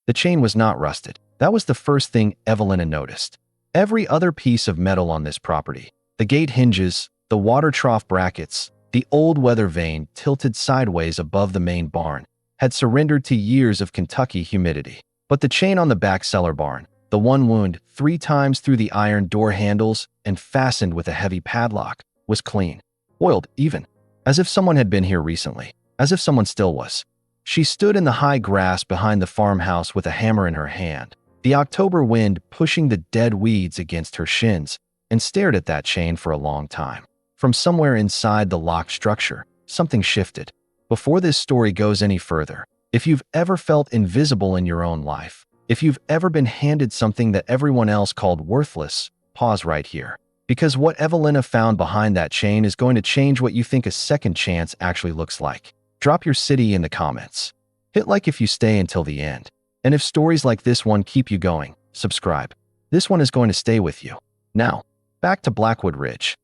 The chain was not rusted. That was the first thing Evelyn noticed. Every other piece of metal on this property, the gate hinges, the water trough brackets, the old weather vane tilted sideways above the main barn, had surrendered to years of Kentucky humidity. But the chain on the back cellar barn, the one wound 3 times through the iron door handles and fastened with a heavy padlock, was clean, oiled even, as if someone had been here recently, as if someone still was. She stood in the high grass behind the farmhouse with a hammer in her hand, the October wind pushing the dead weeds against her shins, and stared at that chain for a long time. From somewhere inside the locked structure, something shifted. Before this story goes any further, if you've ever felt invisible in your own life, if you've ever been handed something that everyone else called worthless, pause right here. Because what Evelyn found behind that chain is going to change what you think a second chance actually looks like. Drop your city in the comments. Hit like if you stay until the end. And if stories like this one keep you going, subscribe. This one is going to stay with you. Now, back to Blackwood Ridge.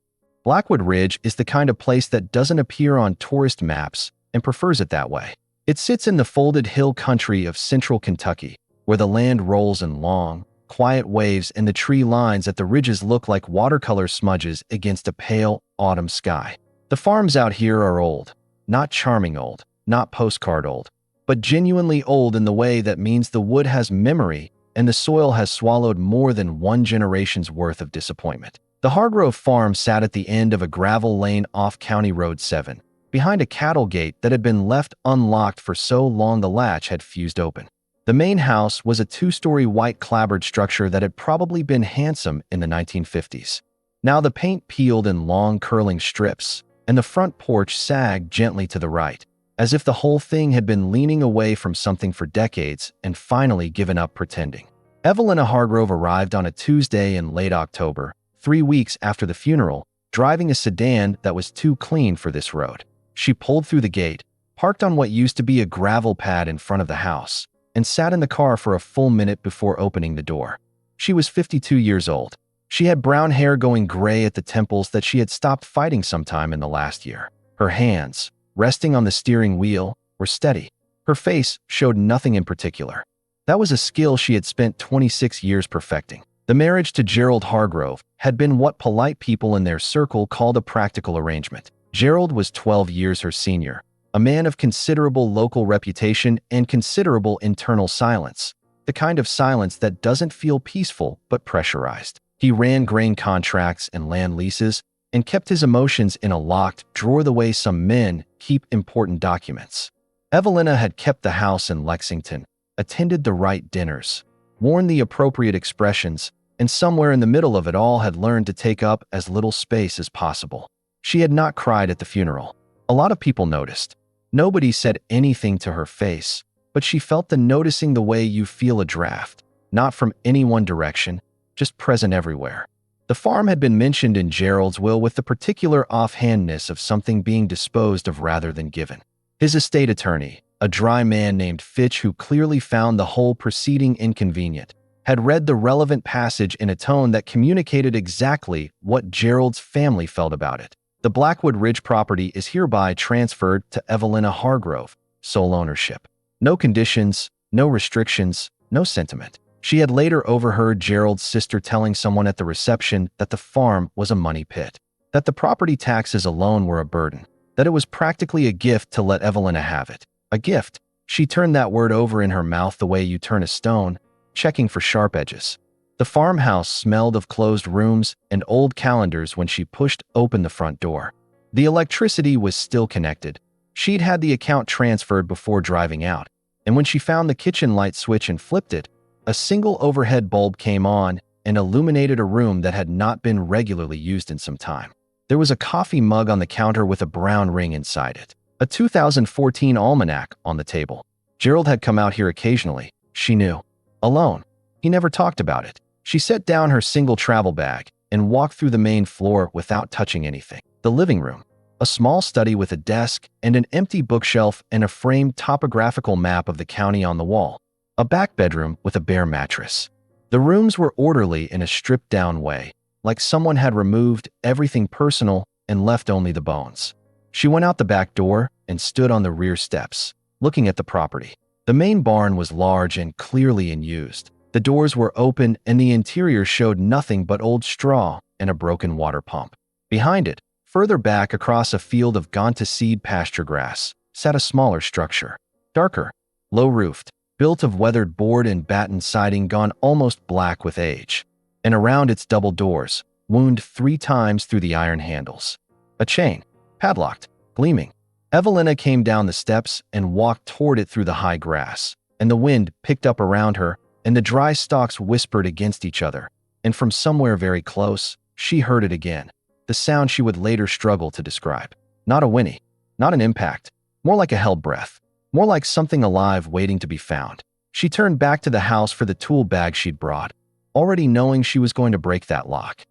Blackwood Ridge is the kind of place that doesn't appear on tourist maps and prefers it that way. It sits in the folded hill country of central Kentucky, where the land rolls in long, quiet waves and the tree lines at the ridges look like watercolor smudges against a pale autumn sky. The farms out here are old. Not charming old, not postcard old, but genuinely old in the way that means the wood has memory and the soil has swallowed more than one generation's worth of disappointment. The Hargrove farm sat at the end of a gravel lane off County Road 7, behind a cattle gate that had been left unlocked for so long the latch had fused open. The main house was a 2-story white clapboard structure that had probably been handsome in the 1950s. Now the paint peeled in long curling strips, and the front porch sagged gently to the right, as if the whole thing had been leaning away from something for decades and finally given up pretending. Evelyn Hargrove arrived on a Tuesday in late October, 3 weeks after the funeral, driving a sedan that was too clean for this road. She pulled through the gate, parked on what used to be a gravel pad in front of the house, and sat in the car for a full minute before opening the door. She was 52 years old. She had brown hair going gray at the temples that she had stopped fighting sometime in the last year. Her hands, resting on the steering wheel, were steady. Her face showed nothing in particular. That was a skill she had spent 26 years perfecting. The marriage to Gerald Hargrove had been what polite people in their circle called a practical arrangement. Gerald was 12 years her senior, a man of considerable local reputation and considerable internal silence, the kind of silence that doesn't feel peaceful but pressurized. He ran grain contracts and land leases and kept his emotions in a locked drawer the way some men keep important documents. Evelyn had kept the house in Lexington, attended the right dinners, worn the appropriate expressions, and somewhere in the middle of it all had learned to take up as little space as possible. She had not cried at the funeral. A lot of people noticed. Nobody said anything to her face, but she felt the noticing the way you feel a draft, not from any one direction, just present everywhere. The farm had been mentioned in Gerald's will with the particular offhandness of something being disposed of rather than given. His estate attorney, a dry man named Fitch who clearly found the whole proceeding inconvenient, had read the relevant passage in a tone that communicated exactly what Gerald's family felt about it. The Blackwood Ridge property is hereby transferred to Evelyn Hargrove, sole ownership. No conditions, no restrictions, no sentiment. She had later overheard Gerald's sister telling someone at the reception that the farm was a money pit, that the property taxes alone were a burden, that it was practically a gift to let Evelyn have it. A gift. She turned that word over in her mouth the way you turn a stone, checking for sharp edges. The farmhouse smelled of closed rooms and old calendars when she pushed open the front door. The electricity was still connected. She'd had the account transferred before driving out, and when she found the kitchen light switch and flipped it, a single overhead bulb came on and illuminated a room that had not been regularly used in some time. There was a coffee mug on the counter with a brown ring inside it, a 2014 almanac on the table. Gerald had come out here occasionally, she knew. Alone. He never talked about it. She set down her single travel bag and walked through the main floor without touching anything. The living room, a small study with a desk and an empty bookshelf and a framed topographical map of the county on the wall. A back bedroom with a bare mattress. The rooms were orderly in a stripped-down way, like someone had removed everything personal and left only the bones. She went out the back door and stood on the rear steps, looking at the property. The main barn was large and clearly unused. The doors were open and the interior showed nothing but old straw and a broken water pump. Behind it, further back across a field of gaunt-to-seed pasture grass, sat a smaller structure. Darker, low-roofed, built of weathered board and batten siding gone almost black with age. And around its double doors, wound 3 times through the iron handles. A chain, padlocked, gleaming. Evelina came down the steps and walked toward it through the high grass, and the wind picked up around her, and the dry stalks whispered against each other, and from somewhere very close, she heard it again, the sound she would later struggle to describe. Not a whinny, not an impact, more like a held breath, more like something alive waiting to be found. She turned back to the house for the tool bag she'd brought, already knowing she was going to break that lock.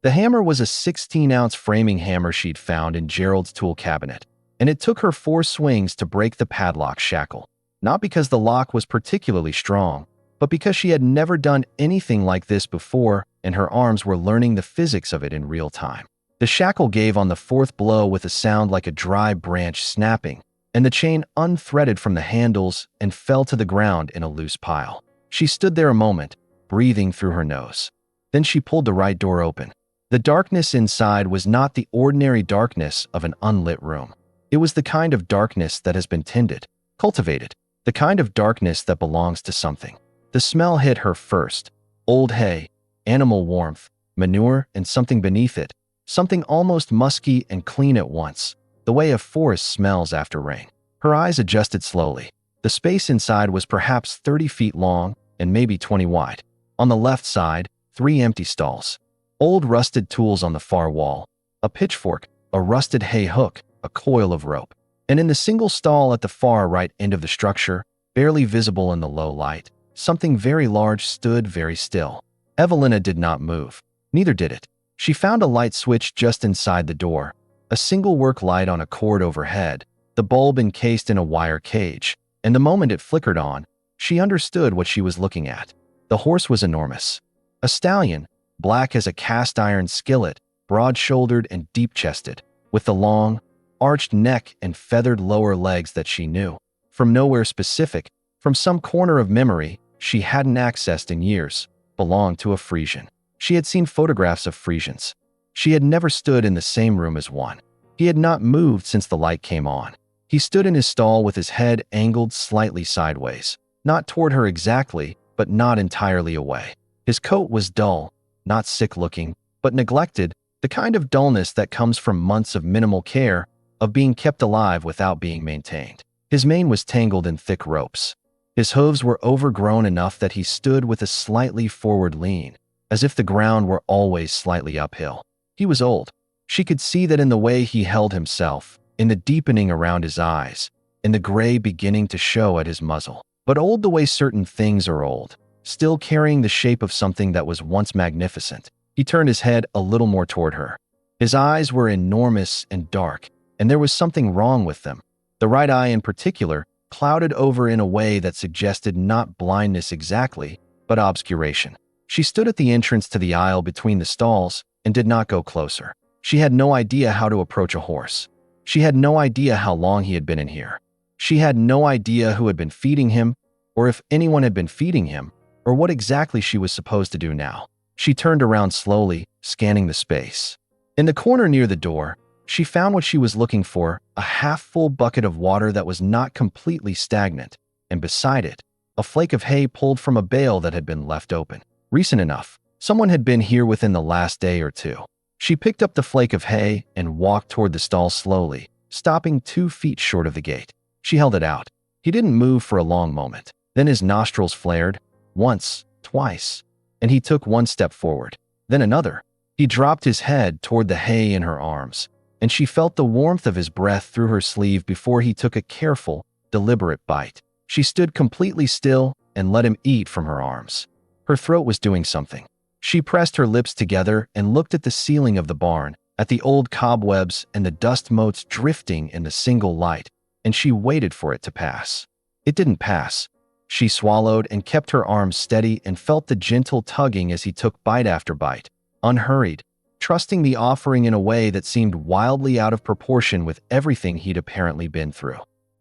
The hammer was a 16-ounce framing hammer she'd found in Gerald's tool cabinet, and it took her 4 swings to break the padlock shackle, not because the lock was particularly strong, but because she had never done anything like this before and her arms were learning the physics of it in real time. The shackle gave on the 4th blow with a sound like a dry branch snapping, and the chain unthreaded from the handles and fell to the ground in a loose pile. She stood there a moment, breathing through her nose. Then she pulled the right door open. The darkness inside was not the ordinary darkness of an unlit room. It was the kind of darkness that has been tended, cultivated, the kind of darkness that belongs to something. The smell hit her first. Old hay, animal warmth, manure, and something beneath it, something almost musky and clean at once, the way a forest smells after rain. Her eyes adjusted slowly. The space inside was perhaps 30 feet long and maybe 20 wide. On the left side, 3 empty stalls. Old rusted tools on the far wall, a pitchfork, a rusted hay hook, a coil of rope. And in the single stall at the far right end of the structure, barely visible in the low light, something very large stood very still. Evelina did not move. Neither did it. She found a light switch just inside the door, a single work light on a cord overhead, the bulb encased in a wire cage, and the moment it flickered on, she understood what she was looking at. The horse was enormous. A stallion, black as a cast-iron skillet, broad-shouldered and deep-chested, with the long, arched neck and feathered lower legs that she knew. From nowhere specific, from some corner of memory she hadn't accessed in years, belonged to a Friesian. She had seen photographs of Friesians. She had never stood in the same room as one. He had not moved since the light came on. He stood in his stall with his head angled slightly sideways, not toward her exactly, but not entirely away. His coat was dull, not sick-looking, but neglected, the kind of dullness that comes from months of minimal care, of being kept alive without being maintained. His mane was tangled in thick ropes. His hooves were overgrown enough that he stood with a slightly forward lean, as if the ground were always slightly uphill. He was old. She could see that in the way he held himself, in the deepening around his eyes, in the gray beginning to show at his muzzle. But old the way certain things are old, still carrying the shape of something that was once magnificent. He turned his head a little more toward her. His eyes were enormous and dark, and there was something wrong with them. The right eye in particular, clouded over in a way that suggested not blindness exactly, but obscuration. She stood at the entrance to the aisle between the stalls and did not go closer. She had no idea how to approach a horse. She had no idea how long he had been in here. She had no idea who had been feeding him, or if anyone had been feeding him, or what exactly she was supposed to do now. She turned around slowly, scanning the space. In the corner near the door, she found what she was looking for, a half-full bucket of water that was not completely stagnant, and beside it, a flake of hay pulled from a bale that had been left open. Recent enough, someone had been here within the last day or 2. She picked up the flake of hay and walked toward the stall slowly, stopping 2 feet short of the gate. She held it out. He didn't move for a long moment. Then his nostrils flared, once, twice, and he took 1 step forward, then another. He dropped his head toward the hay in her arms, and she felt the warmth of his breath through her sleeve before he took a careful, deliberate bite. She stood completely still and let him eat from her arms. Her throat was doing something. She pressed her lips together and looked at the ceiling of the barn, at the old cobwebs and the dust motes drifting in the single light, and she waited for it to pass. It didn't pass. She swallowed and kept her arms steady and felt the gentle tugging as he took bite after bite, unhurried, trusting the offering in a way that seemed wildly out of proportion with everything he'd apparently been through.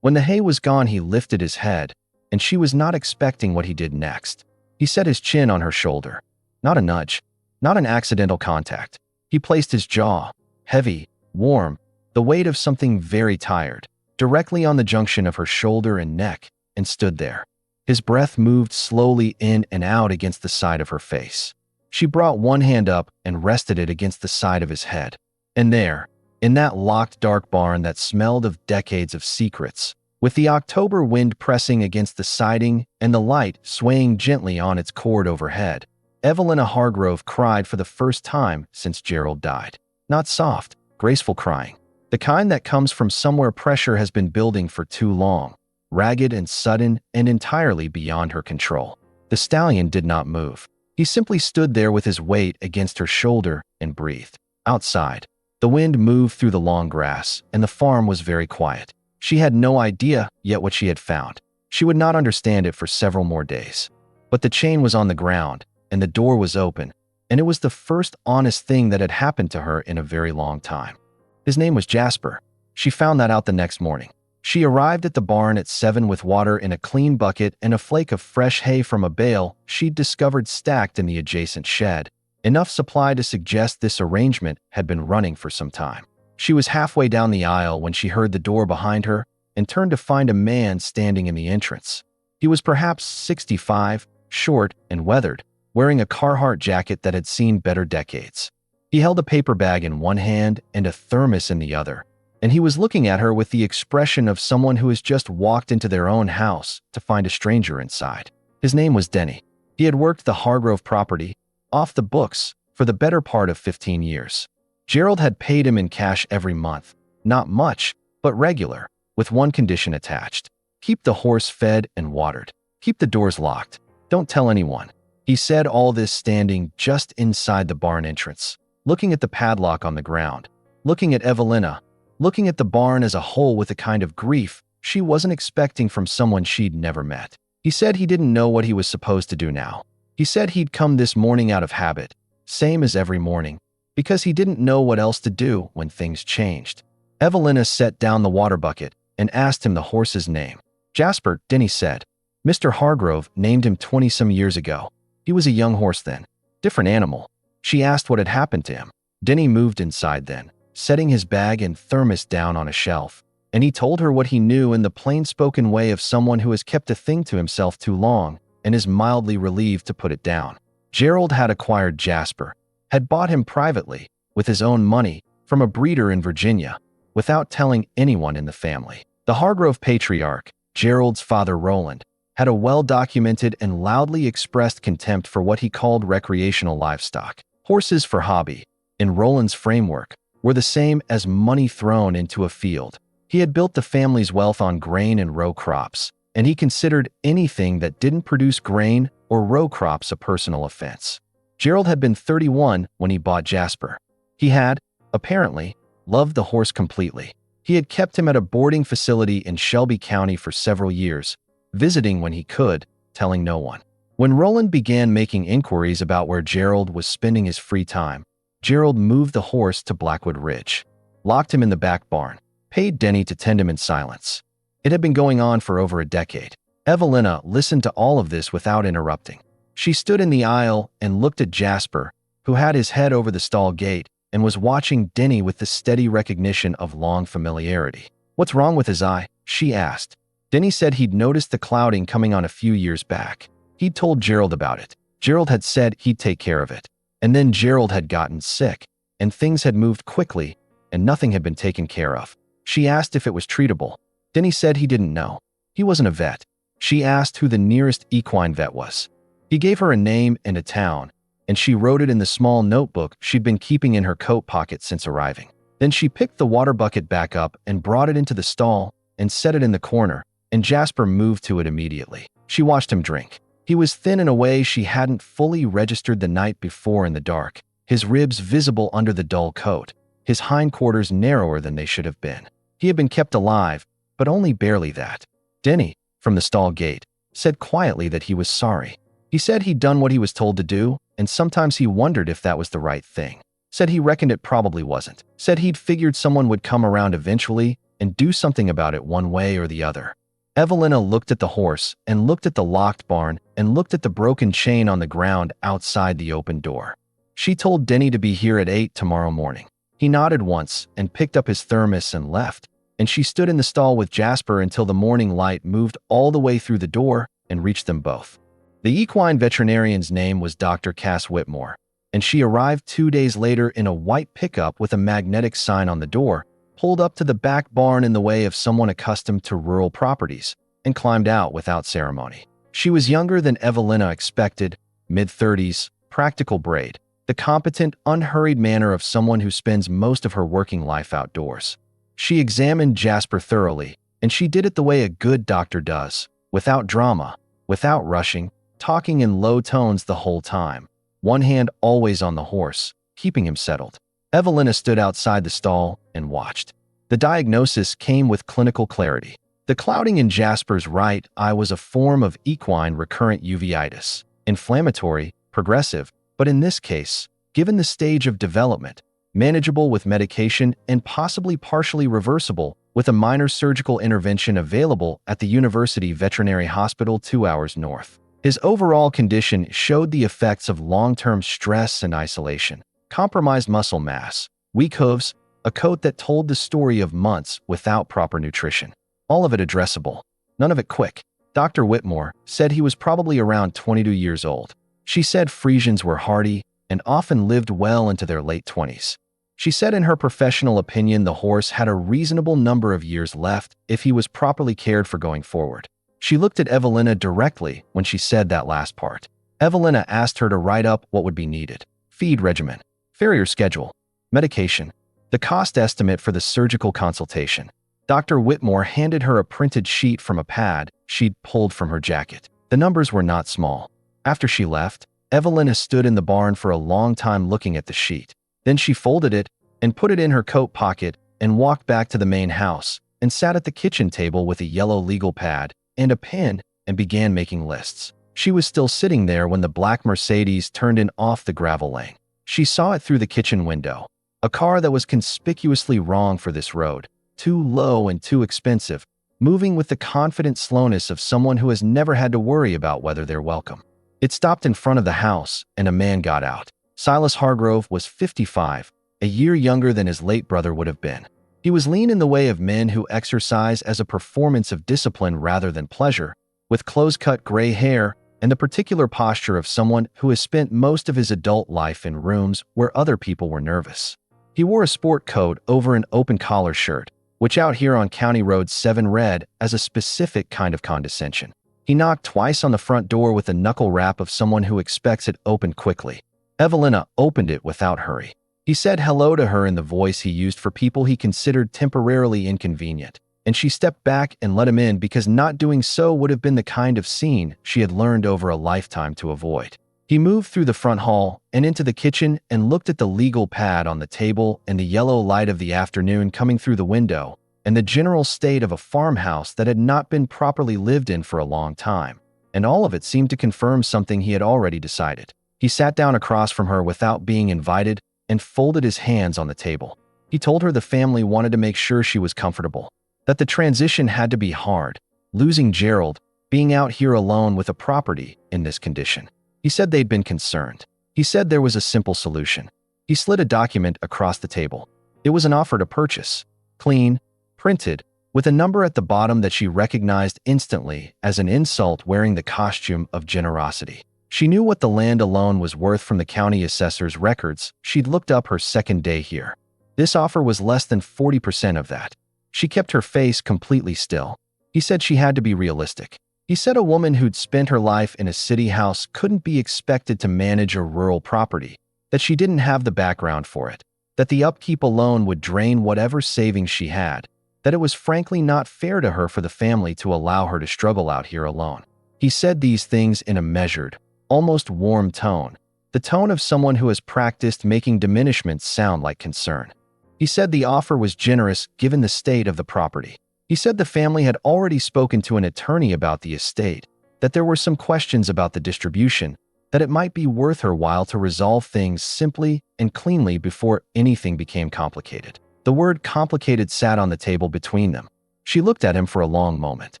When the hay was gone, he lifted his head, and she was not expecting what he did next. He set his chin on her shoulder. Not a nudge, not an accidental contact. He placed his jaw, heavy, warm, the weight of something very tired, directly on the junction of her shoulder and neck, and stood there. His breath moved slowly in and out against the side of her face. She brought one hand up and rested it against the side of his head. And there, in that locked dark barn that smelled of decades of secrets, with the October wind pressing against the siding and the light swaying gently on its cord overhead, Evelyn Hargrove cried for the first time since Gerald died. Not soft, graceful crying. The kind that comes from somewhere pressure has been building for too long, ragged and sudden and entirely beyond her control. The stallion did not move. He simply stood there with his weight against her shoulder and breathed. Outside, the wind moved through the long grass, and the farm was very quiet. She had no idea yet what she had found. She would not understand it for several more days. But the chain was on the ground, and the door was open, and it was the first honest thing that had happened to her in a very long time. His name was Jasper. She found that out the next morning. She arrived at the barn at 7 with water in a clean bucket and a flake of fresh hay from a bale she'd discovered stacked in the adjacent shed, enough supply to suggest this arrangement had been running for some time. She was halfway down the aisle when she heard the door behind her and turned to find a man standing in the entrance. He was perhaps 65, short and weathered, wearing a Carhartt jacket that had seen better decades. He held a paper bag in one hand and a thermos in the other, and he was looking at her with the expression of someone who has just walked into their own house to find a stranger inside. His name was Denny. He had worked the Hargrove property, off the books, for the better part of 15 years. Gerald had paid him in cash every month, not much, but regular, with one condition attached. Keep the horse fed and watered. Keep the doors locked. Don't tell anyone. He said all this standing just inside the barn entrance, looking at the padlock on the ground, looking at Evelina, looking at the barn as a whole with a kind of grief she wasn't expecting from someone she'd never met. He said he didn't know what he was supposed to do now. He said he'd come this morning out of habit, same as every morning, because he didn't know what else to do when things changed. Evelina set down the water bucket and asked him the horse's name. Jasper, Denny said. Mr. Hargrove named him 20-some years ago. He was a young horse then. Different animal. She asked what had happened to him. Denny moved inside then, setting his bag and thermos down on a shelf, and he told her what he knew in the plain-spoken way of someone who has kept a thing to himself too long and is mildly relieved to put it down. Gerald had acquired Jasper, had bought him privately, with his own money, from a breeder in Virginia, without telling anyone in the family. The Hargrove patriarch, Gerald's father Roland, had a well-documented and loudly expressed contempt for what he called recreational livestock. Horses for hobby, in Roland's framework, were the same as money thrown into a field. He had built the family's wealth on grain and row crops, and he considered anything that didn't produce grain or row crops a personal offense. Gerald had been 31 when he bought Jasper. He had, apparently, loved the horse completely. He had kept him at a boarding facility in Shelby County for several years, visiting when he could, telling no one. When Roland began making inquiries about where Gerald was spending his free time, Gerald moved the horse to Blackwood Ridge, locked him in the back barn, paid Denny to tend him in silence. It had been going on for over a decade. Evelina listened to all of this without interrupting. She stood in the aisle and looked at Jasper, who had his head over the stall gate and was watching Denny with the steady recognition of long familiarity. "What's wrong with his eye?" she asked. Denny said he'd noticed the clouding coming on a few years back. He'd told Gerald about it. Gerald had said he'd take care of it. And then Gerald had gotten sick, and things had moved quickly, and nothing had been taken care of. She asked if it was treatable. Denny said he didn't know. He wasn't a vet. She asked who the nearest equine vet was. He gave her a name and a town, and she wrote it in the small notebook she'd been keeping in her coat pocket since arriving. Then she picked the water bucket back up and brought it into the stall and set it in the corner, and Jasper moved to it immediately. She watched him drink. He was thin in a way she hadn't fully registered the night before in the dark, his ribs visible under the dull coat, his hindquarters narrower than they should have been. He had been kept alive, but only barely that. Denny, from the stall gate, said quietly that he was sorry. He said he'd done what he was told to do, and sometimes he wondered if that was the right thing. Said he reckoned it probably wasn't. Said he'd figured someone would come around eventually and do something about it one way or the other. Evelina looked at the horse and looked at the locked barn and looked at the broken chain on the ground outside the open door. She told Denny to be here at 8 tomorrow morning. He nodded once and picked up his thermos and left, and she stood in the stall with Jasper until the morning light moved all the way through the door and reached them both. The equine veterinarian's name was Dr. Cass Whitmore, and she arrived 2 days later in a white pickup with a magnetic sign on the door, pulled up to the back barn in the way of someone accustomed to rural properties, and climbed out without ceremony. She was younger than Evelina expected, mid-30s, practical braid, the competent, unhurried manner of someone who spends most of her working life outdoors. She examined Jasper thoroughly, and she did it the way a good doctor does, without drama, without rushing, talking in low tones the whole time, one hand always on the horse, keeping him settled. Evelina stood outside the stall and watched. The diagnosis came with clinical clarity. The clouding in Jasper's right eye was a form of equine recurrent uveitis, inflammatory, progressive, but in this case, given the stage of development, manageable with medication and possibly partially reversible with a minor surgical intervention available at the University Veterinary Hospital 2 hours north. His overall condition showed the effects of long-term stress and isolation, compromised muscle mass, weak hooves, a coat that told the story of months without proper nutrition. All of it addressable, none of it quick. Dr. Whitmore said he was probably around 22 years old. She said Friesians were hardy and often lived well into their late 20s. She said in her professional opinion the horse had a reasonable number of years left if he was properly cared for going forward. She looked at Evelina directly when she said that last part. Evelina asked her to write up what would be needed: feed regimen, farrier schedule, medication, the cost estimate for the surgical consultation. Dr. Whitmore handed her a printed sheet from a pad she'd pulled from her jacket. The numbers were not small. After she left, Evelina stood in the barn for a long time looking at the sheet. Then she folded it and put it in her coat pocket and walked back to the main house and sat at the kitchen table with a yellow legal pad and a pen and began making lists. She was still sitting there when the black Mercedes turned in off the gravel lane. She saw it through the kitchen window. A car that was conspicuously wrong for this road, too low and too expensive, moving with the confident slowness of someone who has never had to worry about whether they're welcome. It stopped in front of the house, and a man got out. Silas Hargrove was 55, a year younger than his late brother would have been. He was lean in the way of men who exercise as a performance of discipline rather than pleasure, with close-cut gray hair and the particular posture of someone who has spent most of his adult life in rooms where other people were nervous. He wore a sport coat over an open-collar shirt, which out here on County Road 7 read as a specific kind of condescension. He knocked twice on the front door with a knuckle rap of someone who expects it opened quickly. Evelina opened it without hurry. He said hello to her in the voice he used for people he considered temporarily inconvenient, and she stepped back and let him in because not doing so would have been the kind of scene she had learned over a lifetime to avoid. He moved through the front hall and into the kitchen and looked at the legal pad on the table and the yellow light of the afternoon coming through the window and the general state of a farmhouse that had not been properly lived in for a long time, and all of it seemed to confirm something he had already decided. He sat down across from her without being invited and folded his hands on the table. He told her the family wanted to make sure she was comfortable, that the transition had to be hard, losing Gerald, being out here alone with a property in this condition. He said they'd been concerned. He said there was a simple solution. He slid a document across the table. It was an offer to purchase, clean, printed, with a number at the bottom that she recognized instantly as an insult wearing the costume of generosity. She knew what the land alone was worth from the county assessor's records she'd looked up her second day here. This offer was less than 40% of that. She kept her face completely still. He said she had to be realistic. He said a woman who'd spent her life in a city house couldn't be expected to manage a rural property, that she didn't have the background for it, that the upkeep alone would drain whatever savings she had, that it was frankly not fair to her for the family to allow her to struggle out here alone. He said these things in a measured, almost warm tone, the tone of someone who has practiced making diminishments sound like concern. He said the offer was generous given the state of the property. He said the family had already spoken to an attorney about the estate, that there were some questions about the distribution, that it might be worth her while to resolve things simply and cleanly before anything became complicated. The word complicated sat on the table between them. She looked at him for a long moment.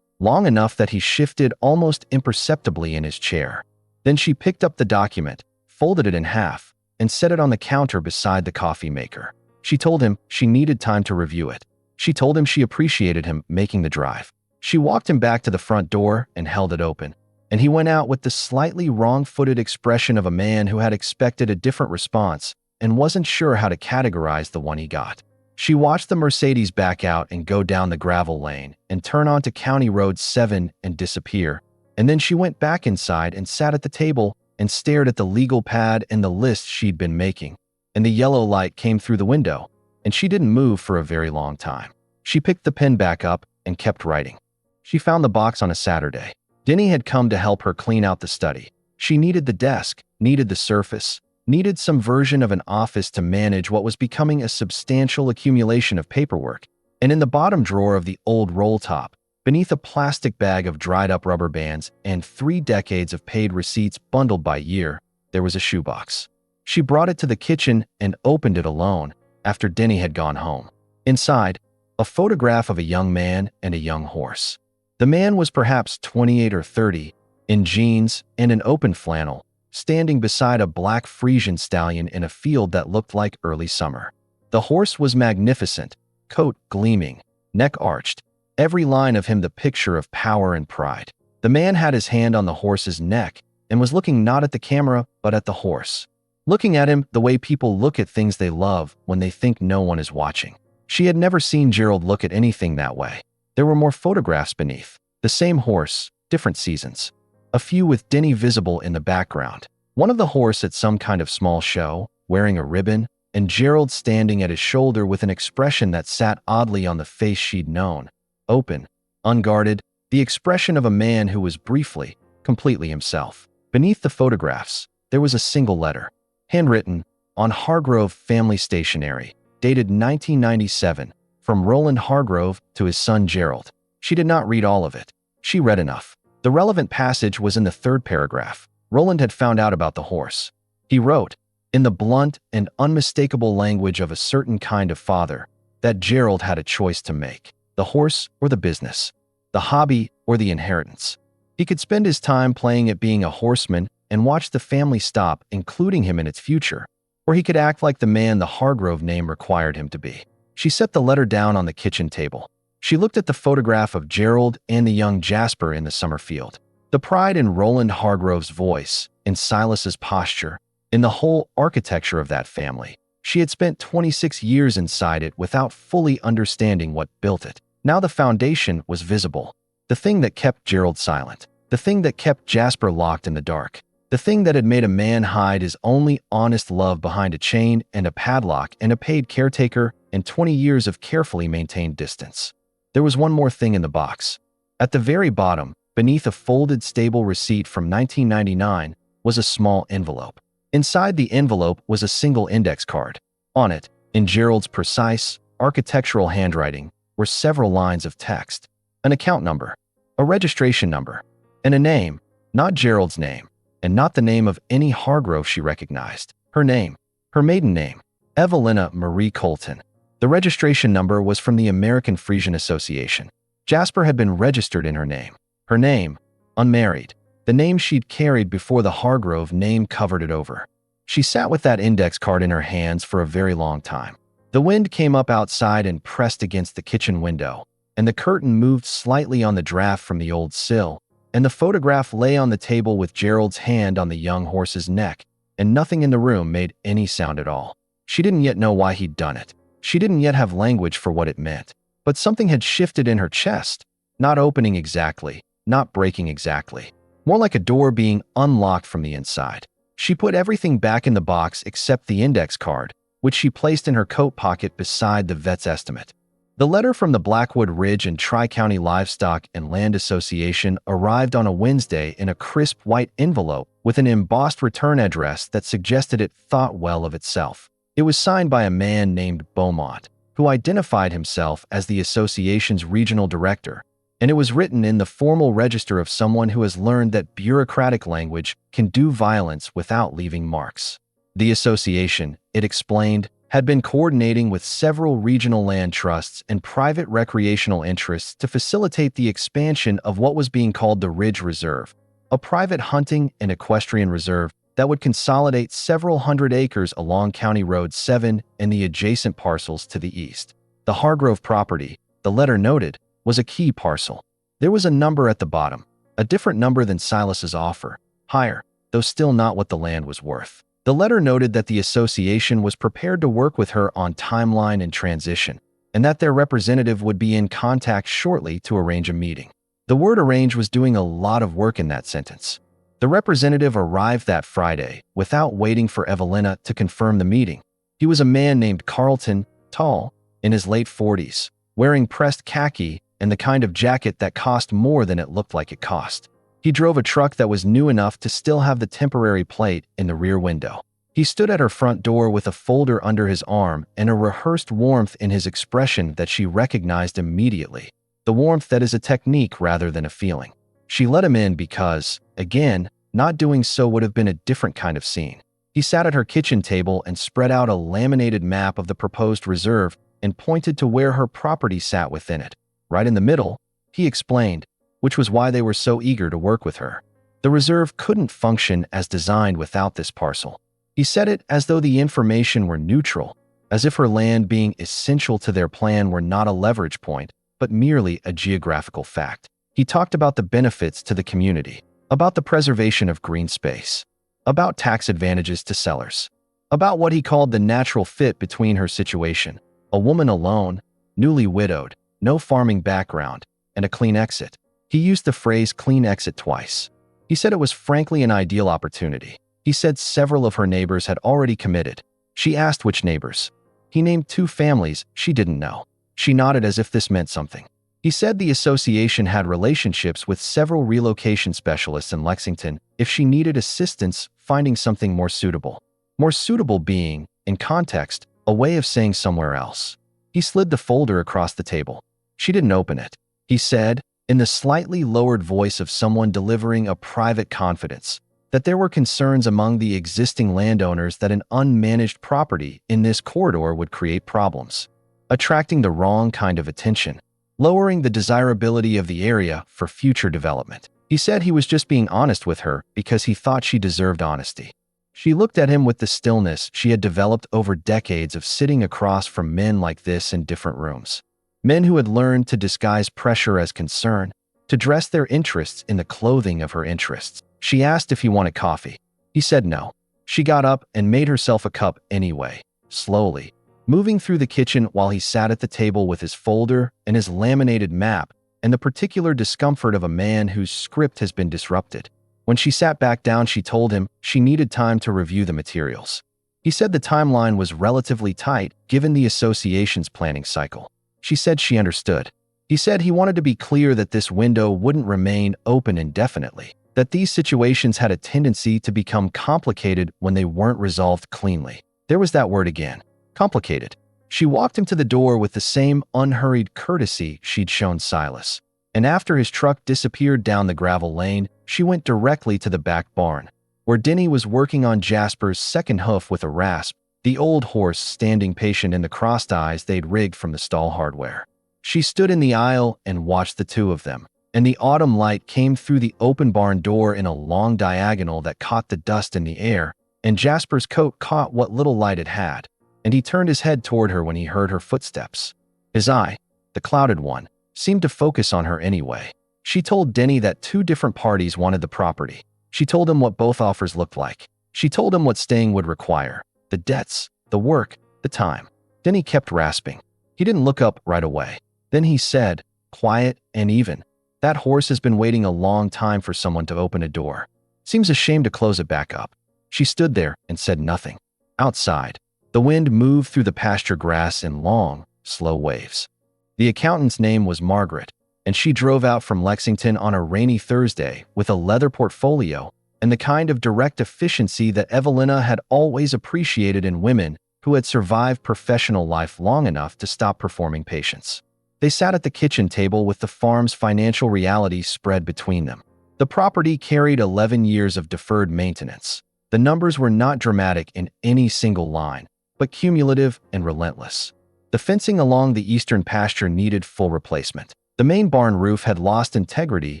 long enough that he shifted almost imperceptibly in his chair. Then she picked up the document, folded it in half, and set it on the counter beside the coffee maker. She told him she needed time to review it. She told him she appreciated him making the drive. She walked him back to the front door and held it open, and he went out with the slightly wrong-footed expression of a man who had expected a different response and wasn't sure how to categorize the one he got. She watched the Mercedes back out and go down the gravel lane and turn onto County Road 7 and disappear, and then she went back inside and sat at the table and stared at the legal pad and the list she'd been making. And the yellow light came through the window, and she didn't move for a very long time. She picked the pen back up and kept writing. She found the box on a Saturday. Denny had come to help her clean out the study. She needed the desk, needed the surface, needed some version of an office to manage what was becoming a substantial accumulation of paperwork. And in the bottom drawer of the old roll top, beneath a plastic bag of dried-up rubber bands and 3 decades of paid receipts bundled by year, there was a shoebox. She brought it to the kitchen and opened it alone after Denny had gone home. Inside, a photograph of a young man and a young horse. The man was perhaps 28 or 30, in jeans and an open flannel, standing beside a black Friesian stallion in a field that looked like early summer. The horse was magnificent, coat gleaming, neck arched, every line of him the picture of power and pride. The man had his hand on the horse's neck and was looking not at the camera but at the horse. Looking at him the way people look at things they love when they think no one is watching. She had never seen Gerald look at anything that way. There were more photographs beneath. The same horse, different seasons. A few with Denny visible in the background. One of the horse at some kind of small show, wearing a ribbon, and Gerald standing at his shoulder with an expression that sat oddly on the face she'd known. Open, unguarded, the expression of a man who was briefly, completely himself. Beneath the photographs, there was a single letter, handwritten, on Hargrove family stationery, dated 1997, from Roland Hargrove to his son Gerald. She did not read all of it. She read enough. The relevant passage was in the 3rd paragraph. Roland had found out about the horse. He wrote, in the blunt and unmistakable language of a certain kind of father, that Gerald had a choice to make. The horse or the business. The hobby or the inheritance. He could spend his time playing at being a horseman and watch the family stop, including him in its future, or he could act like the man the Hargrove name required him to be. She set the letter down on the kitchen table. She looked at the photograph of Gerald and the young Jasper in the summer field. The pride in Roland Hargrove's voice, in Silas's posture, in the whole architecture of that family. She had spent 26 years inside it without fully understanding what built it. Now the foundation was visible. The thing that kept Gerald silent. The thing that kept Jasper locked in the dark. The thing that had made a man hide his only honest love behind a chain and a padlock and a paid caretaker and 20 years of carefully maintained distance. There was one more thing in the box. At the very bottom, beneath a folded stable receipt from 1999, was a small envelope. Inside the envelope was a single index card. On it, in Gerald's precise, architectural handwriting, were several lines of text. An account number, a registration number, and a name, not Gerald's name, and not the name of any Hargrove she recognized. Her name, her maiden name, Evelyn Marie Colton. The registration number was from the American Friesian Association. Jasper had been registered in her name. Her name, unmarried. The name she'd carried before the Hargrove name covered it over. She sat with that index card in her hands for a very long time. The wind came up outside and pressed against the kitchen window, and the curtain moved slightly on the draft from the old sill, and the photograph lay on the table with Gerald's hand on the young horse's neck, and nothing in the room made any sound at all. She didn't yet know why he'd done it. She didn't yet have language for what it meant. But something had shifted in her chest, not opening exactly, not breaking exactly. More like a door being unlocked from the inside. She put everything back in the box except the index card, which she placed in her coat pocket beside the vet's estimate. The letter from the Blackwood Ridge and Tri-County Livestock and Land Association arrived on a Wednesday in a crisp white envelope with an embossed return address that suggested it thought well of itself. It was signed by a man named Beaumont, who identified himself as the association's regional director, and it was written in the formal register of someone who has learned that bureaucratic language can do violence without leaving marks. The association, it explained, had been coordinating with several regional land trusts and private recreational interests to facilitate the expansion of what was being called the Ridge Reserve, a private hunting and equestrian reserve that would consolidate several hundred acres along County Road 7 and the adjacent parcels to the east. The Hargrove property, the letter noted, was a key parcel. There was a number at the bottom, a different number than Silas's offer, higher, though still not what the land was worth. The letter noted that the association was prepared to work with her on timeline and transition, and that their representative would be in contact shortly to arrange a meeting. The word arrange was doing a lot of work in that sentence. The representative arrived that Friday without waiting for Evelina to confirm the meeting. He was a man named Carlton, tall, in his late 40s, wearing pressed khaki and the kind of jacket that cost more than it looked like it cost. He drove a truck that was new enough to still have the temporary plate in the rear window. He stood at her front door with a folder under his arm and a rehearsed warmth in his expression that she recognized immediately, the warmth that is a technique rather than a feeling. She let him in because, again, not doing so would have been a different kind of scene. He sat at her kitchen table and spread out a laminated map of the proposed reserve and pointed to where her property sat within it. Right in the middle, he explained, which was why they were so eager to work with her. The reserve couldn't function as designed without this parcel. He said it as though the information were neutral, as if her land being essential to their plan were not a leverage point, but merely a geographical fact. He talked about the benefits to the community, about the preservation of green space, about tax advantages to sellers, about what he called the natural fit between her situation, a woman alone, newly widowed, no farming background, and a clean exit. He used the phrase clean exit twice. He said it was frankly an ideal opportunity. He said several of her neighbors had already committed. She asked which neighbors. He named 2 families she didn't know. She nodded as if this meant something. He said the association had relationships with several relocation specialists in Lexington if she needed assistance finding something more suitable. More suitable being, in context, a way of saying somewhere else. He slid the folder across the table. She didn't open it. He said, in the slightly lowered voice of someone delivering a private confidence, that there were concerns among the existing landowners that an unmanaged property in this corridor would create problems, attracting the wrong kind of attention, lowering the desirability of the area for future development. He said he was just being honest with her because he thought she deserved honesty. She looked at him with the stillness she had developed over decades of sitting across from men like this in different rooms. Men who had learned to disguise pressure as concern, to dress their interests in the clothing of her interests. She asked if he wanted coffee. He said no. She got up and made herself a cup anyway, slowly, moving through the kitchen while he sat at the table with his folder and his laminated map and the particular discomfort of a man whose script has been disrupted. When she sat back down, she told him she needed time to review the materials. He said the timeline was relatively tight given the association's planning cycle. She said she understood. He said he wanted to be clear that this window wouldn't remain open indefinitely, that these situations had a tendency to become complicated when they weren't resolved cleanly. There was that word again, complicated. She walked him to the door with the same unhurried courtesy she'd shown Silas, and after his truck disappeared down the gravel lane, she went directly to the back barn, where Denny was working on Jasper's second hoof with a rasp, the old horse standing patient in the crossed eyes they'd rigged from the stall hardware. She stood in the aisle and watched the 2 of them, and the autumn light came through the open barn door in a long diagonal that caught the dust in the air, and Jasper's coat caught what little light it had, and he turned his head toward her when he heard her footsteps. His eye, the clouded one, seemed to focus on her anyway. She told Denny that 2 different parties wanted the property. She told him what both offers looked like. She told him what staying would require, the debts, the work, the time. Denny kept rasping. He didn't look up right away. Then he said, quiet and even, that horse has been waiting a long time for someone to open a door. Seems a shame to close it back up. She stood there and said nothing. Outside, the wind moved through the pasture grass in long, slow waves. The accountant's name was Margaret, and she drove out from Lexington on a rainy Thursday with a leather portfolio and the kind of direct efficiency that Evelina had always appreciated in women who had survived professional life long enough to stop performing patience. They sat at the kitchen table with the farm's financial realities spread between them. The property carried 11 years of deferred maintenance. The numbers were not dramatic in any single line, but but cumulative and relentless. The fencing along the eastern pasture needed full replacement. The main barn roof had lost integrity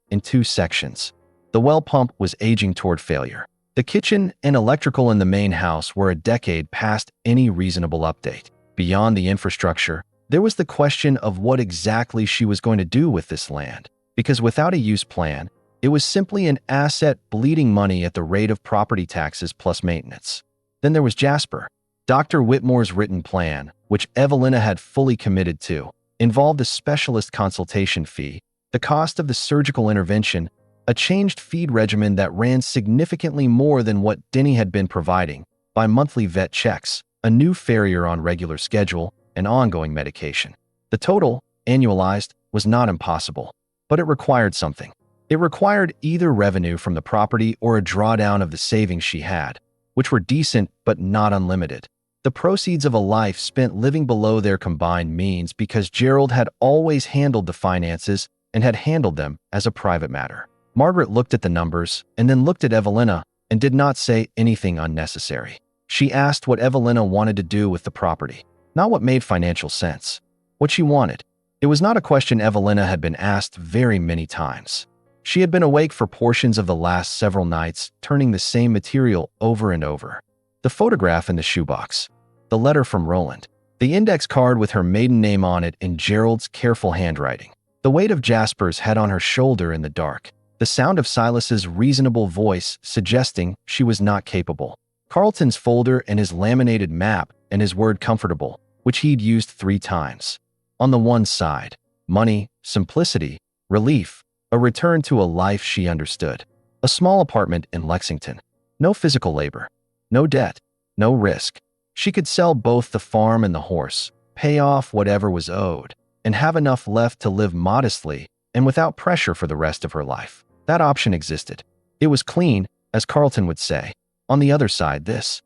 in 2 sections. The well pump was aging toward failure. The kitchen and electrical in the main house were a decade past any reasonable update. Beyond the infrastructure, there was the question of what exactly she was going to do with this land, because without a use plan, it was simply an asset bleeding money at the rate of property taxes plus maintenance. Then there was Jasper. Dr. Whitmore's written plan, which Evelina had fully committed to, involved a specialist consultation fee, the cost of the surgical intervention, a changed feed regimen that ran significantly more than what Denny had been providing, bi-monthly vet checks, a new farrier on regular schedule, and ongoing medication. The total, annualized, was not impossible, but it required something. It required either revenue from the property or a drawdown of the savings she had, which were decent but not unlimited. The proceeds of a life spent living below their combined means because Gerald had always handled the finances and had handled them as a private matter. Margaret looked at the numbers and then looked at Evelina and did not say anything unnecessary. She asked what Evelina wanted to do with the property, not what made financial sense, what she wanted. It was not a question Evelina had been asked very many times. She had been awake for portions of the last several nights, turning the same material over and over. The photograph in the shoebox, the letter from Roland, the index card with her maiden name on it in Gerald's careful handwriting, the weight of Jasper's head on her shoulder in the dark, the sound of Silas's reasonable voice suggesting she was not capable, Carlton's folder and his laminated map and his word comfortable, which he'd used 3 times. On the one side, money, simplicity, relief, a return to a life she understood. A small apartment in Lexington. No physical labor. No debt. No risk. She could sell both the farm and the horse, pay off whatever was owed, and have enough left to live modestly and without pressure for the rest of her life. That option existed. It was clean, as Carlton would say. On the other side, this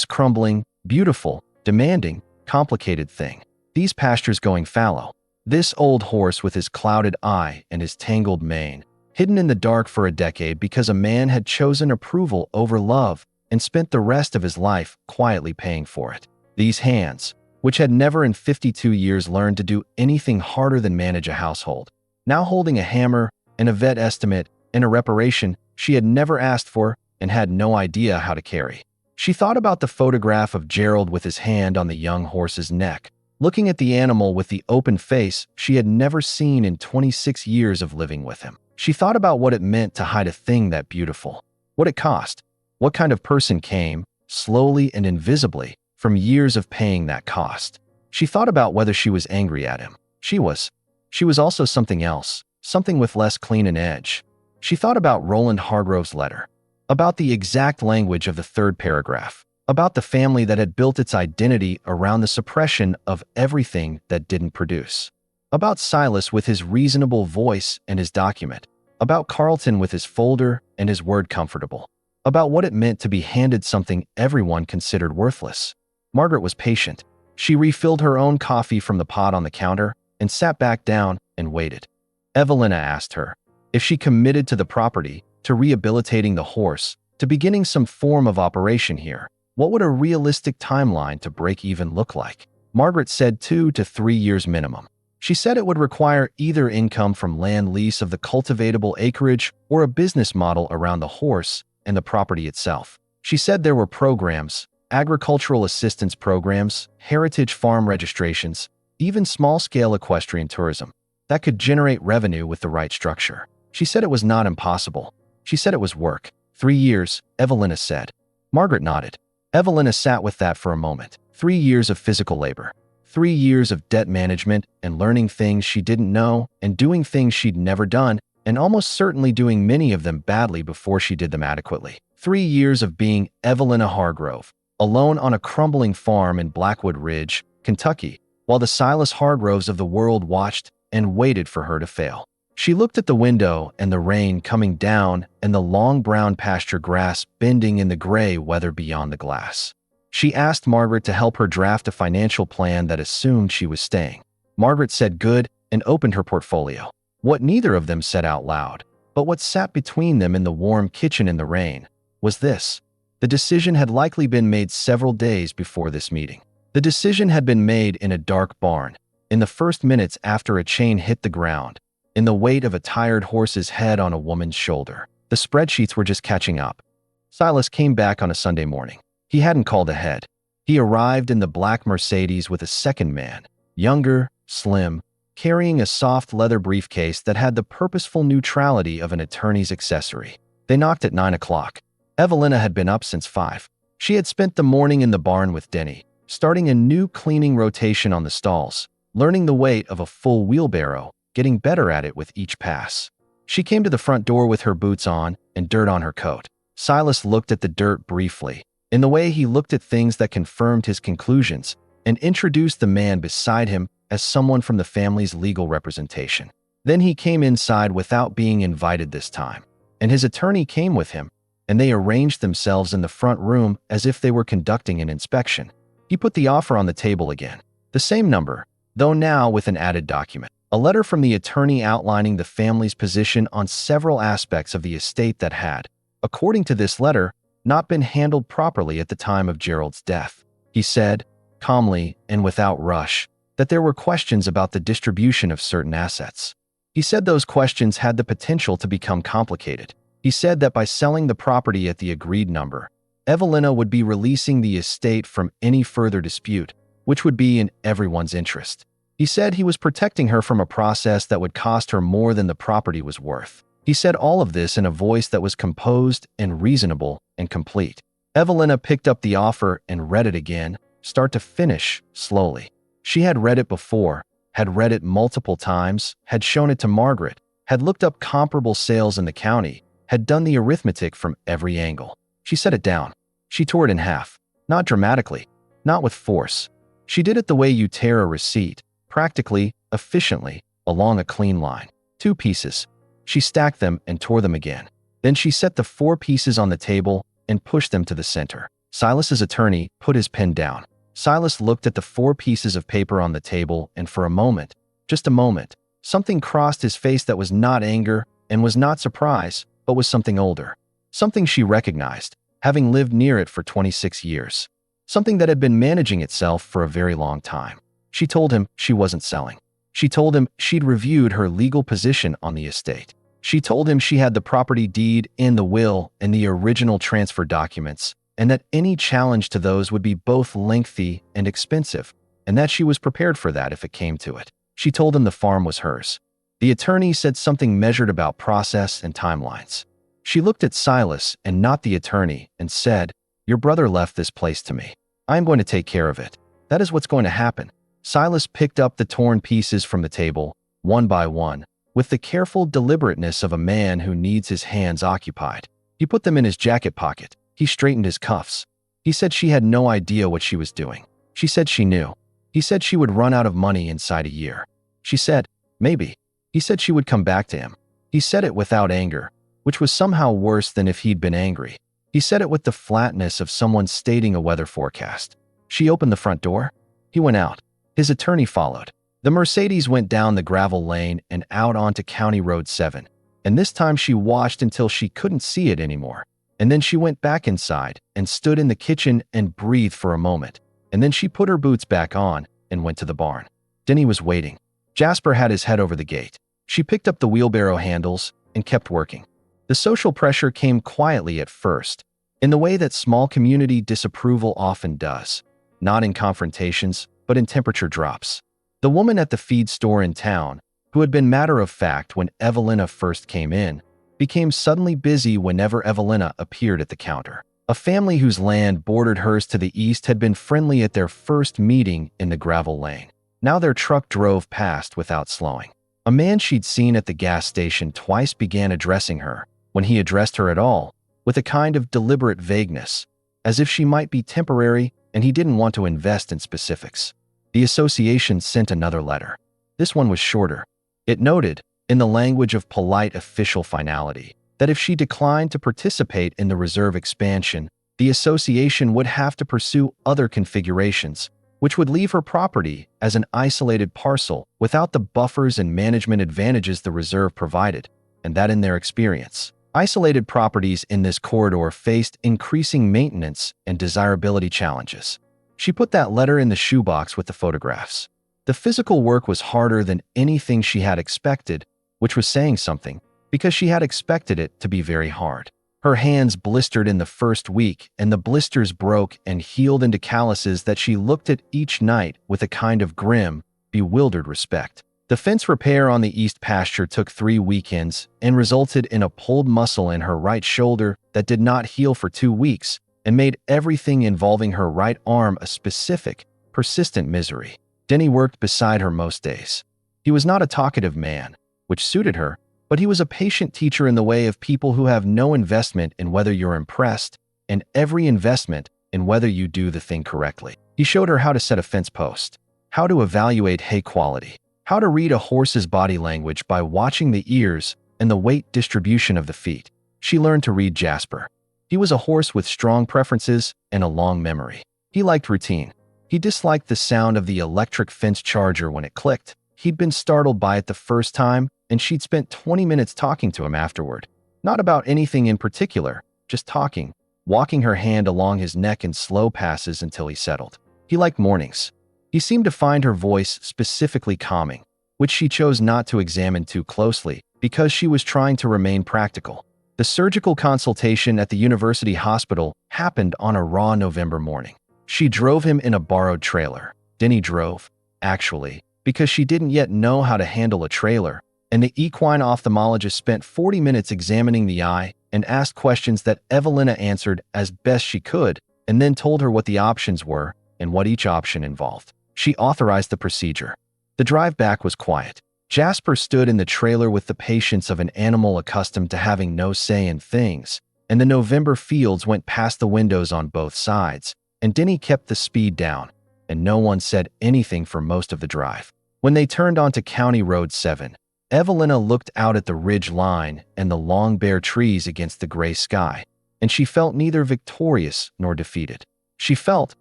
crumbling, beautiful, demanding, complicated thing. These pastures going fallow. This old horse with his clouded eye and his tangled mane, hidden in the dark for a decade because a man had chosen approval over love and spent the rest of his life quietly paying for it. These hands, which had never in 52 years learned to do anything harder than manage a household, now holding a hammer and a vet estimate and a reparation she had never asked for and had no idea how to carry. She thought about the photograph of Gerald with his hand on the young horse's neck, looking at the animal with the open face she had never seen in 26 years of living with him. She thought about what it meant to hide a thing that beautiful, what it cost, what kind of person came, slowly and invisibly, from years of paying that cost. She thought about whether she was angry at him. She was. She was also something else, something with less clean an edge. She thought about Roland Hargrove's letter, about the exact language of the 3rd paragraph, about the family that had built its identity around the suppression of everything that didn't produce, about Silas with his reasonable voice and his document, about Carlton with his folder and his word comfortable, about what it meant to be handed something everyone considered worthless. Margaret was patient. She refilled her own coffee from the pot on the counter and sat back down and waited. Evelina asked her if she committed to the property, to rehabilitating the horse, to beginning some form of operation here. What would a realistic timeline to break even look like? Margaret said 2 to 3 years minimum. She said it would require either income from land lease of the cultivatable acreage or a business model around the horse and the property itself. She said there were programs, agricultural assistance programs, heritage farm registrations, even small-scale equestrian tourism, that could generate revenue with the right structure. She said it was not impossible. She said it was work. 3 years, Evelina said. Margaret nodded. Evelina sat with that for a moment. 3 years of physical labor. 3 years of debt management and learning things she didn't know and doing things she'd never done and almost certainly doing many of them badly before she did them adequately. 3 years of being Evelyn Hargrove, alone on a crumbling farm in Blackwood Ridge, Kentucky, while the Silas Hargroves of the world watched and waited for her to fail. She looked at the window and the rain coming down and the long brown pasture grass bending in the gray weather beyond the glass. She asked Margaret to help her draft a financial plan that assumed she was staying. Margaret said good and opened her portfolio. What neither of them said out loud, but what sat between them in the warm kitchen in the rain, was this. The decision had likely been made several days before this meeting. The decision had been made in a dark barn, in the first minutes after a chain hit the ground, in the weight of a tired horse's head on a woman's shoulder. The spreadsheets were just catching up. Silas came back on a Sunday morning. He hadn't called ahead. He arrived in the black Mercedes with a second man, younger, slim, carrying a soft leather briefcase that had the purposeful neutrality of an attorney's accessory. They knocked at 9 o'clock. Evelina had been up since 5. She had spent the morning in the barn with Denny, starting a new cleaning rotation on the stalls, learning the weight of a full wheelbarrow, getting better at it with each pass. She came to the front door with her boots on and dirt on her coat. Silas looked at the dirt briefly, in the way he looked at things that confirmed his conclusions, and introduced the man beside him as someone from the family's legal representation. Then he came inside without being invited this time, and his attorney came with him, and they arranged themselves in the front room as if they were conducting an inspection. He put the offer on the table again. The same number, though now with an added document. A letter from the attorney outlining the family's position on several aspects of the estate that had, according to this letter, not been handled properly at the time of Gerald's death. He said, calmly and without rush, that there were questions about the distribution of certain assets. He said those questions had the potential to become complicated. He said that by selling the property at the agreed number, Evelina would be releasing the estate from any further dispute, which would be in everyone's interest. He said he was protecting her from a process that would cost her more than the property was worth. He said all of this in a voice that was composed and reasonable and complete. Evelina picked up the offer and read it again, start to finish, slowly. She had read it before, had read it multiple times, had shown it to Margaret, had looked up comparable sales in the county, had done the arithmetic from every angle. She set it down. She tore it in half. Not dramatically, not with force. She did it the way you tear a receipt, practically, efficiently, along a clean line. 2 pieces. She stacked them and tore them again. Then she set the 4 pieces on the table and pushed them to the center. Silas's attorney put his pen down. Silas looked at the 4 pieces of paper on the table, and for a moment, just a moment, something crossed his face that was not anger and was not surprise, but was something older. Something she recognized, having lived near it for 26 years. Something that had been managing itself for a very long time. She told him she wasn't selling. She told him she'd reviewed her legal position on the estate. She told him she had the property deed and the will and the original transfer documents, and that any challenge to those would be both lengthy and expensive, and that she was prepared for that if it came to it. She told him the farm was hers. The attorney said something measured about process and timelines. She looked at Silas and not the attorney and said, "Your brother left this place to me. I am going to take care of it. That is what's going to happen." Silas picked up the torn pieces from the table, one by one, with the careful deliberateness of a man who needs his hands occupied. He put them in his jacket pocket. He straightened his cuffs. He said she had no idea what she was doing. She said she knew. He said she would run out of money inside a year. She said, maybe. He said she would come back to him. He said it without anger, which was somehow worse than if he'd been angry. He said it with the flatness of someone stating a weather forecast. She opened the front door. He went out. His attorney followed. The Mercedes went down the gravel lane and out onto County Road 7, and this time she watched until she couldn't see it anymore. And then she went back inside and stood in the kitchen and breathed for a moment, and then she put her boots back on and went to the barn. Denny was waiting. Jasper had his head over the gate. She picked up the wheelbarrow handles and kept working. The social pressure came quietly at first, in the way that small community disapproval often does, not in confrontations, but in temperature drops. The woman at the feed store in town, who had been matter-of-fact when Evelina first came in, became suddenly busy whenever Evelina appeared at the counter. A family whose land bordered hers to the east had been friendly at their first meeting in the gravel lane. Now their truck drove past without slowing. A man she'd seen at the gas station twice began addressing her, when he addressed her at all, with a kind of deliberate vagueness, as if she might be temporary and he didn't want to invest in specifics. The association sent another letter. This one was shorter. It noted, in the language of polite official finality, that if she declined to participate in the reserve expansion, the association would have to pursue other configurations, which would leave her property as an isolated parcel without the buffers and management advantages the reserve provided, and that in their experience, isolated properties in this corridor faced increasing maintenance and desirability challenges. She put that letter in the shoebox with the photographs. The physical work was harder than anything she had expected, which was saying something, because she had expected it to be very hard. Her hands blistered in the first week, and the blisters broke and healed into calluses that she looked at each night with a kind of grim, bewildered respect. The fence repair on the east pasture took 3 weekends and resulted in a pulled muscle in her right shoulder that did not heal for 2 weeks and made everything involving her right arm a specific, persistent misery. Denny worked beside her most days. He was not a talkative man, which suited her, but he was a patient teacher in the way of people who have no investment in whether you're impressed and every investment in whether you do the thing correctly. He showed her how to set a fence post, how to evaluate hay quality, how to read a horse's body language by watching the ears and the weight distribution of the feet. She learned to read Jasper. He was a horse with strong preferences and a long memory. He liked routine. He disliked the sound of the electric fence charger when it clicked. He'd been startled by it the first time, and she'd spent 20 minutes talking to him afterward. Not about anything in particular, just talking, walking her hand along his neck in slow passes until he settled. He liked mornings. He seemed to find her voice specifically calming, which she chose not to examine too closely because she was trying to remain practical. The surgical consultation at the university hospital happened on a raw November morning. She drove him in a borrowed trailer. Denny drove, actually, because she didn't yet know how to handle a trailer, and the equine ophthalmologist spent 40 minutes examining the eye and asked questions that Evelyn answered as best she could, and then told her what the options were and what each option involved. She authorized the procedure. The drive back was quiet. Jasper stood in the trailer with the patience of an animal accustomed to having no say in things, and the November fields went past the windows on both sides, and Denny kept the speed down, and no one said anything for most of the drive. When they turned onto County Road 7, Evelina looked out at the ridge line and the long bare trees against the gray sky, and she felt neither victorious nor defeated. She felt,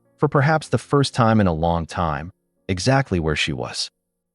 for perhaps the first time in a long time, exactly where she was.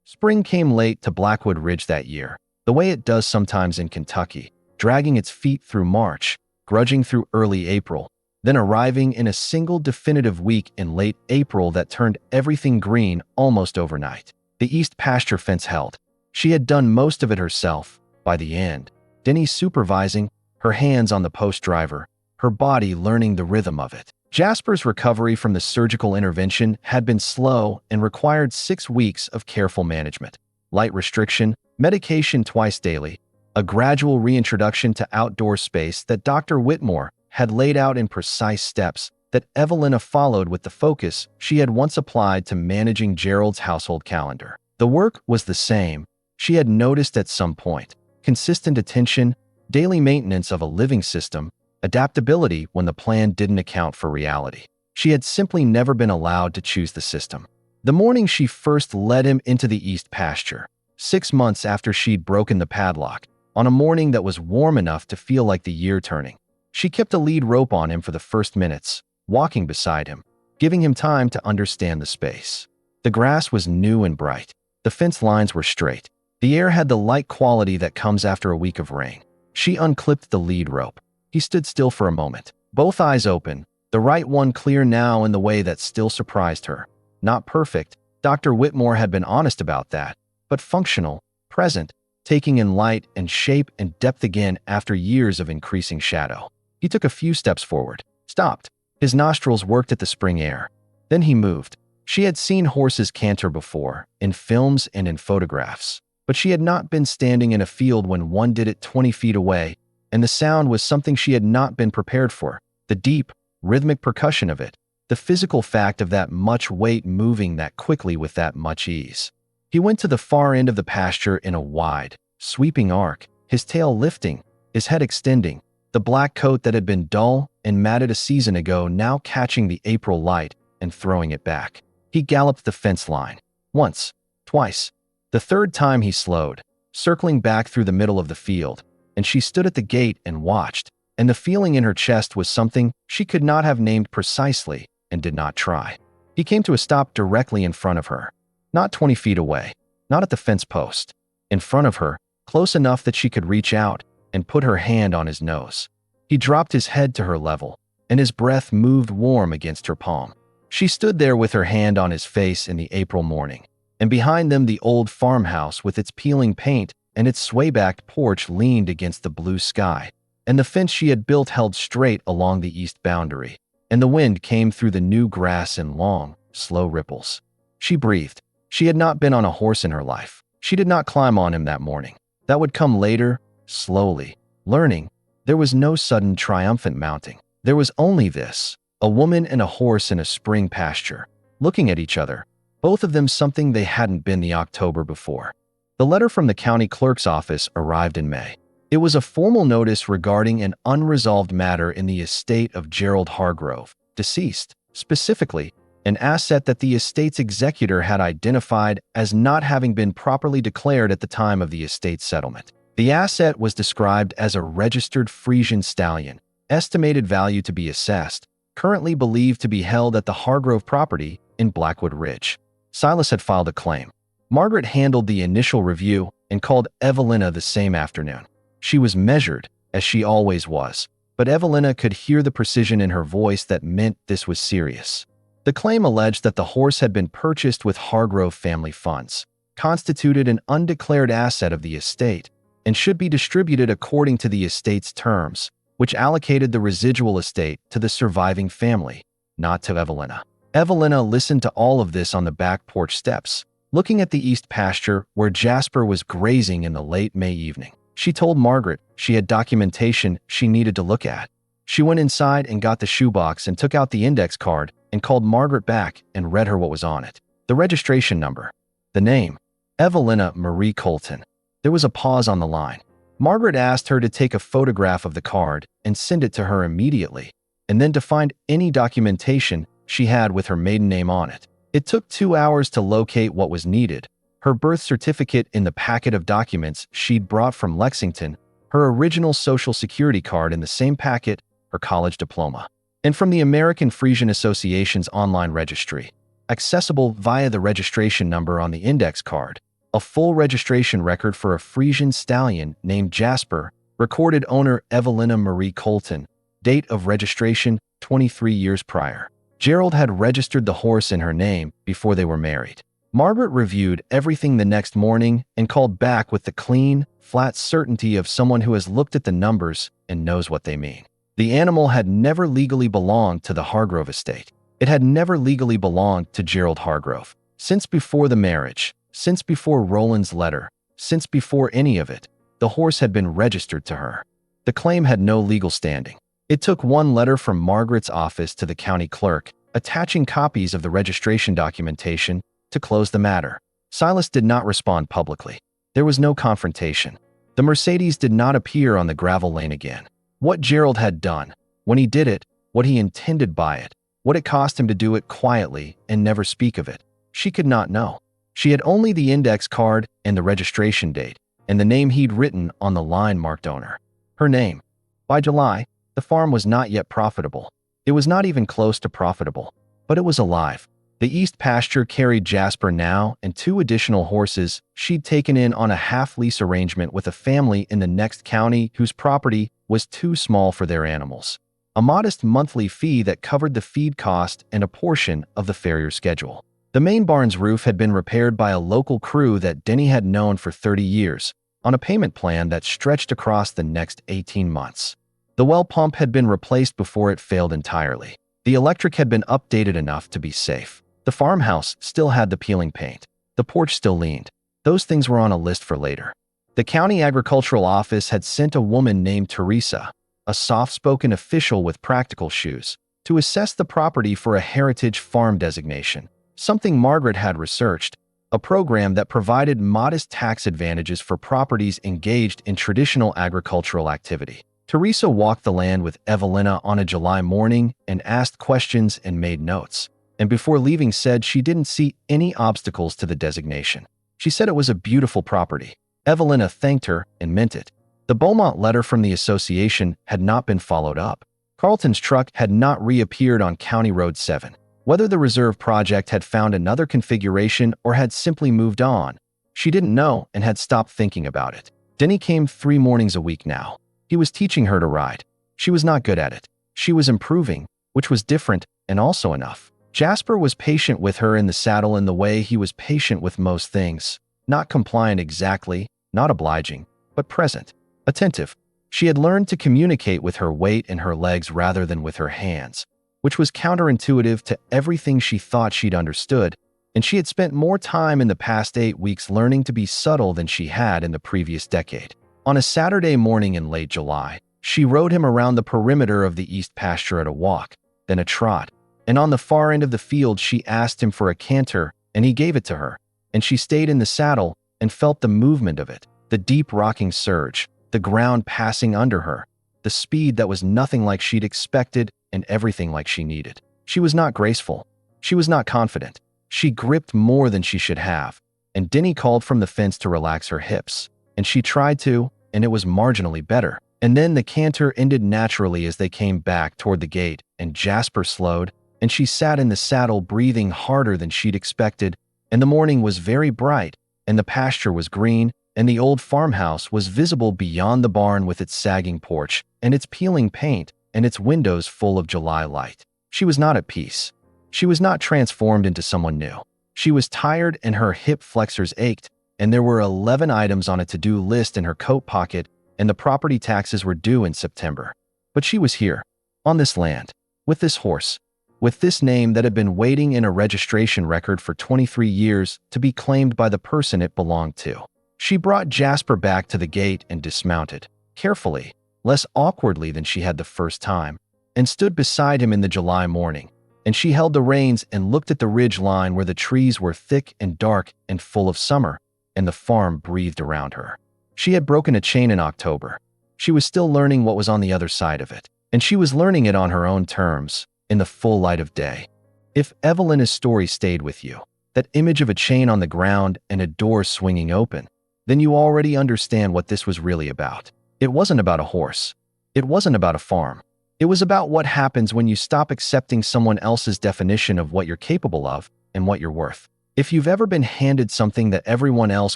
Spring came late to Blackwood Ridge that year, the way it does sometimes in Kentucky, dragging its feet through March, grudging through early April, then arriving in a single definitive week in late April that turned everything green almost overnight. The east pasture fence held. She had done most of it herself, by the end, Denny supervising, her hands on the post driver, her body learning the rhythm of it. Jasper's recovery from the surgical intervention had been slow and required 6 weeks of careful management. Light restriction, medication twice daily, a gradual reintroduction to outdoor space that Dr. Whitmore had laid out in precise steps that Evelina followed with the focus she had once applied to managing Gerald's household calendar. The work was the same, she had noticed at some point: consistent attention, daily maintenance of a living system, adaptability when the plan didn't account for reality. She had simply never been allowed to choose the system. The morning she first led him into the east pasture, 6 months after she'd broken the padlock, on a morning that was warm enough to feel like the year turning, she kept a lead rope on him for the first minutes, walking beside him, giving him time to understand the space. The grass was new and bright. The fence lines were straight. The air had the light quality that comes after a week of rain. She unclipped the lead rope. He stood still for a moment, both eyes open, the right one clear now in the way that still surprised her. Not perfect, Dr. Whitmore had been honest about that, but functional, present, taking in light and shape and depth again after years of increasing shadow. He took a few steps forward, stopped. His nostrils worked at the spring air. Then he moved. She had seen horses canter before, in films and in photographs, but she had not been standing in a field when one did it 20 feet away, and the sound was something she had not been prepared for. The deep, rhythmic percussion of it, the physical fact of that much weight moving that quickly with that much ease. He went to the far end of the pasture in a wide, sweeping arc, his tail lifting, his head extending, the black coat that had been dull and matted a season ago now catching the April light and throwing it back. He galloped the fence line. Once, twice. The third time he slowed, circling back through the middle of the field, and she stood at the gate and watched, and the feeling in her chest was something she could not have named precisely and did not try. He came to a stop directly in front of her, not 20 feet away, not at the fence post. In front of her, close enough that she could reach out and put her hand on his nose. He dropped his head to her level, and his breath moved warm against her palm. She stood there with her hand on his face in the April morning, and behind them the old farmhouse with its peeling paint and its sway-backed porch leaned against the blue sky, and the fence she had built held straight along the east boundary, and the wind came through the new grass in long, slow ripples. She breathed. She had not been on a horse in her life. She did not climb on him that morning. That would come later, slowly. Learning, there was no sudden triumphant mounting. There was only this, a woman and a horse in a spring pasture, looking at each other, both of them something they hadn't been the October before. The letter from the county clerk's office arrived in May. It was a formal notice regarding an unresolved matter in the estate of Gerald Hargrove, deceased, specifically, an asset that the estate's executor had identified as not having been properly declared at the time of the estate settlement. The asset was described as a registered Friesian stallion, estimated value to be assessed, currently believed to be held at the Hargrove property in Blackwood Ridge. Silas had filed a claim. Margaret handled the initial review and called Evelina the same afternoon. She was measured, as she always was, but Evelina could hear the precision in her voice that meant this was serious. The claim alleged that the horse had been purchased with Hargrove family funds, constituted an undeclared asset of the estate, and should be distributed according to the estate's terms, which allocated the residual estate to the surviving family, not to Evelina. Evelina listened to all of this on the back porch steps, looking at the east pasture where Jasper was grazing in the late May evening. She told Margaret she had documentation she needed to look at. She went inside and got the shoebox and took out the index card and called Margaret back and read her what was on it. The registration number. The name. Evelina Marie Colton. There was a pause on the line. Margaret asked her to take a photograph of the card and send it to her immediately, and then to find any documentation she had with her maiden name on it. It took 2 hours to locate what was needed: her birth certificate in the packet of documents she'd brought from Lexington, her original Social Security card in the same packet, her college diploma, and from the American Friesian Association's online registry, accessible via the registration number on the index card, a full registration record for a Friesian stallion named Jasper, recorded owner Evelina Marie Colton, date of registration 23 years prior. Gerald had registered the horse in her name before they were married. Margaret reviewed everything the next morning and called back with the clean, flat certainty of someone who has looked at the numbers and knows what they mean. The animal had never legally belonged to the Hargrove estate. It had never legally belonged to Gerald Hargrove. Since before the marriage, since before Roland's letter, since before any of it, the horse had been registered to her. The claim had no legal standing. It took one letter from Margaret's office to the county clerk, attaching copies of the registration documentation, to close the matter. Silas did not respond publicly. There was no confrontation. The Mercedes did not appear on the gravel lane again. What Gerald had done, when he did it, what he intended by it, what it cost him to do it quietly and never speak of it, she could not know. She had only the index card and the registration date, and the name he'd written on the line marked owner. Her name. By July, the farm was not yet profitable. It was not even close to profitable, but it was alive. The east pasture carried Jasper now and 2 additional horses she'd taken in on a half-lease arrangement with a family in the next county whose property was too small for their animals. A modest monthly fee that covered the feed cost and a portion of the farrier schedule. The main barn's roof had been repaired by a local crew that Denny had known for 30 years, on a payment plan that stretched across the next 18 months. The well pump had been replaced before it failed entirely. The electric had been updated enough to be safe. The farmhouse still had the peeling paint. The porch still leaned. Those things were on a list for later. The county agricultural office had sent a woman named Teresa, a soft-spoken official with practical shoes, to assess the property for a heritage farm designation, something Margaret had researched, a program that provided modest tax advantages for properties engaged in traditional agricultural activity. Teresa walked the land with Evelina on a July morning and asked questions and made notes, and before leaving said she didn't see any obstacles to the designation. She said it was a beautiful property. Evelina thanked her and meant it. The Beaumont letter from the association had not been followed up. Carlton's truck had not reappeared on County Road 7. Whether the reserve project had found another configuration or had simply moved on, she didn't know and had stopped thinking about it. Denny came 3 mornings a week now. He was teaching her to ride. She was not good at it. She was improving, which was different and also enough. Jasper was patient with her in the saddle in the way he was patient with most things. Not compliant exactly, not obliging, but present, attentive. She had learned to communicate with her weight and her legs rather than with her hands, which was counterintuitive to everything she thought she'd understood, and she had spent more time in the past 8 weeks learning to be subtle than she had in the previous decade. On a Saturday morning in late July, she rode him around the perimeter of the east pasture at a walk, then a trot, and on the far end of the field she asked him for a canter, and he gave it to her, and she stayed in the saddle and felt the movement of it, the deep rocking surge, the ground passing under her, the speed that was nothing like she'd expected and everything like she needed. She was not graceful. She was not confident. She gripped more than she should have, and Denny called from the fence to relax her hips, and she tried to, and it was marginally better. And then the canter ended naturally as they came back toward the gate, and Jasper slowed, and she sat in the saddle breathing harder than she'd expected, and the morning was very bright, and the pasture was green, and the old farmhouse was visible beyond the barn with its sagging porch, and its peeling paint, and its windows full of July light. She was not at peace. She was not transformed into someone new. She was tired and her hip flexors ached, and there were 11 items on a to-do list in her coat pocket, and the property taxes were due in September. But she was here, on this land, with this horse, with this name that had been waiting in a registration record for 23 years to be claimed by the person it belonged to. She brought Jasper back to the gate and dismounted, carefully, less awkwardly than she had the first time, and stood beside him in the July morning, and she held the reins and looked at the ridge line where the trees were thick and dark and full of summer, and the farm breathed around her. She had broken a chain in October. She was still learning what was on the other side of it, and she was learning it on her own terms, in the full light of day. If Evelyn's story stayed with you, that image of a chain on the ground and a door swinging open, then you already understand what this was really about. It wasn't about a horse. It wasn't about a farm. It was about what happens when you stop accepting someone else's definition of what you're capable of and what you're worth. If you've ever been handed something that everyone else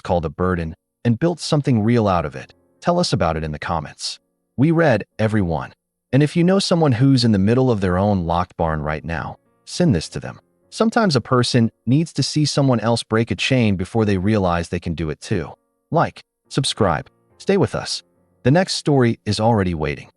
called a burden and built something real out of it, tell us about it in the comments. We read every one. And if you know someone who's in the middle of their own locked barn right now, send this to them. Sometimes a person needs to see someone else break a chain before they realize they can do it too. Like, subscribe, stay with us. The next story is already waiting.